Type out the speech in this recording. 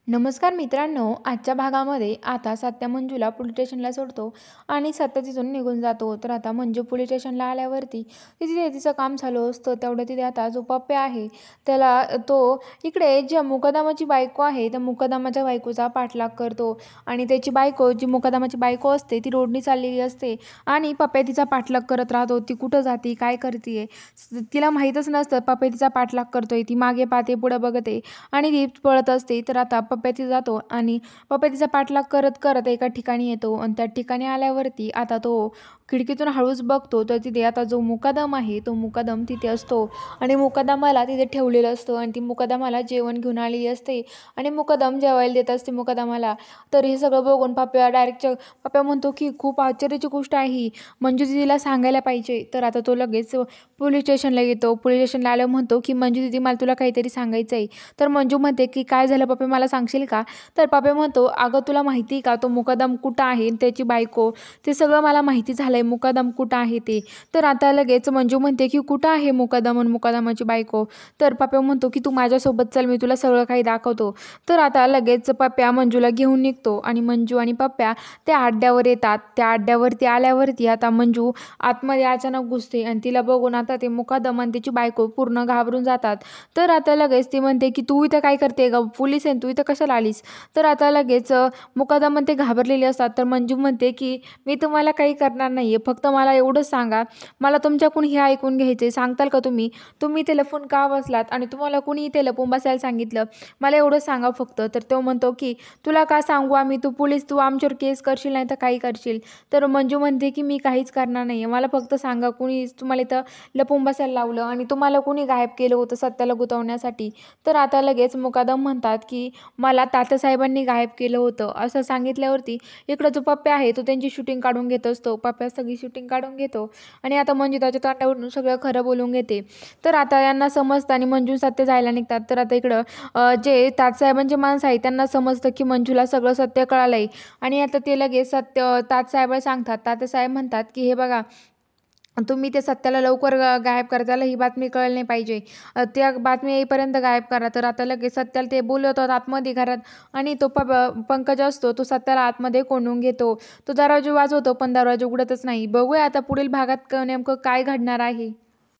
नमस्कार मित्रांनो, आजच्या भागामध्ये आता सत्या मंजूला पोलीस स्टेशनला सोडतो आणि सत्या तिथून निघून जातो. तर आता मंजू पोलीस स्टेशनला आल्यावरती तिथे तिचं काम चालू असतं. तेवढं तिथे आता जो पप्प्या आहे त्याला तो इकडे जी मुकदमाची बायको आहे त्या मुकदमाच्या बायकोचा पाठलाग करतो आणि त्याची बायको जी मुकदमाची बायको असते ती रोडनी चाललेली असते आणि पप्प्या तिचा पाठलाग करत राहतो. ती कुठं जाते, काय करते तिला माहीतच नसतं. पप्प्या तिचा पाठलाग करतोय, ती मागे पाहते, पुढं बघते आणि ती पळत असते. तर आता पप्प्या तिथे जातो आणि पप्प्या तिचा पाठलाग करत करत एका ठिकाणी येतो आणि त्या ठिकाणी आल्यावरती आता तो खिडकीतून हळूच बघतो तर तिथे आता जो मुकादम आहे तो मुकादम तिथे असतो आणि मुकादमाला तिथे ठेवलेलं असतं आणि ती मुकादमाला जेवण घेऊन आलेली असते आणि मुकादम जेवायला देत असते मुकादमाला. तर हे सगळं बघून पप्प्या म्हणतो की खूप आश्चर्याची गोष्ट आहे ही, मंजू दिदीला सांगायला पाहिजे. तर आता तो लगेच पोलीस स्टेशनला येतो. पोलीस स्टेशनला आल्यावर म्हणतो की मंजू दिदी मला तुला काहीतरी सांगायचं आहे. तर मंजू म्हणते की काय झालं पप्पा, मला सांगशील का? तर पप्पा म्हणतो अगं तुला माहिती आहे का तो मुकादम कुठं आहे, त्याची बायको, ते सगळं मला माहिती झालंय मुकादम कुठं आहे ते. तर आता लगेच मंजू म्हणते की कुठं आहे मुकादम आणि मुकादमाची बायको? तर पप्पा म्हणतो की तू माझ्यासोबत चल, मी तुला सगळं काही दाखवतो. तर आता लगेच पप्प्या मंजूला घेऊन निघतो आणि मंजू आणि पप्प्या त्या अड्ड्यावर येतात. त्या अड्ड्यावरती आल्यावरती आता मंजू आतमध्ये अचानक घुसते आणि तिला बघून आता ते मुकादम आणि त्याची बायको पूर्ण घाबरून जातात. तर आता लगेच ती म्हणते की तू इथं काय करते ग, पोलीस आहे तू इथं कशाला आलीस? तर आता लगेच मुकादम म्हणते घाबरलेले असतात. तर मंजू म्हणते की मी तुम्हाला काही करणार नाही आहे, फक्त मला एवढंच सांगा, मला तुमच्याकडून हे ऐकून घ्यायचं आहे, सांगताल का तुम्ही तुम्ही इथे लपून का बसलात आणि तुम्हाला कुणी इथे लपून बसायला सांगितलं, मला एवढं सांगा फक्त. तर तो म्हणतो की तुला का सांगू आम्ही, तू पोलीस, तू आमच्यावर केस करशील नाही तर काही करशील. तर मंजू म्हणते की मी काहीच करणार नाही आहे, मला फक्त सांगा कुणी तुम्हाला इथं लपून बसायला लावलं आणि तुम्हाला कुणी गायब केलं होतं सत्याला गुंतवण्यासाठी. तर आता लगेच मुकादम म्हणतात की मला तात्यासाहेबांनी गायब केलं होतं असं सांगितल्यावरती इकडं जो पप्प्या आहे तो त्यांची शूटिंग काढून घेत असतो. पप्प्या सगळी शूटिंग काढून घेतो आणि आता मंजू त्याच्या तोंडावरून सगळं खरं बोलून घेते. तर आता यांना समजतं आणि मंजू सत्य जायला निघतात. तर आता इकडं जे तात्यासाहेबांचे माणसं आहे त्यांना समजतं की मंजूला सगळं सत्य कळालं आहे आणि आता ते लगेच सत्य तात्यासाहेबाला सांगतात. तात्यासाहेब म्हणतात की हे बघा, तुम्ही ते सत्याला लवकर गायब करा, त्याला ही बातमी कळली नाही पाहिजे, त्या बातमी येईपर्यंत गायब करा. तर आता लगेच सत्याला ते बोलवतात आतमध्ये घरात आणि तो पंकज असतो तो सत्याला आतमध्ये कोंडून घेतो. तो दरवाजा वाजवतो पण दरवाजा उघडतच नाही. बघूया आता पुढील भागात नेमकं काय घडणार आहे.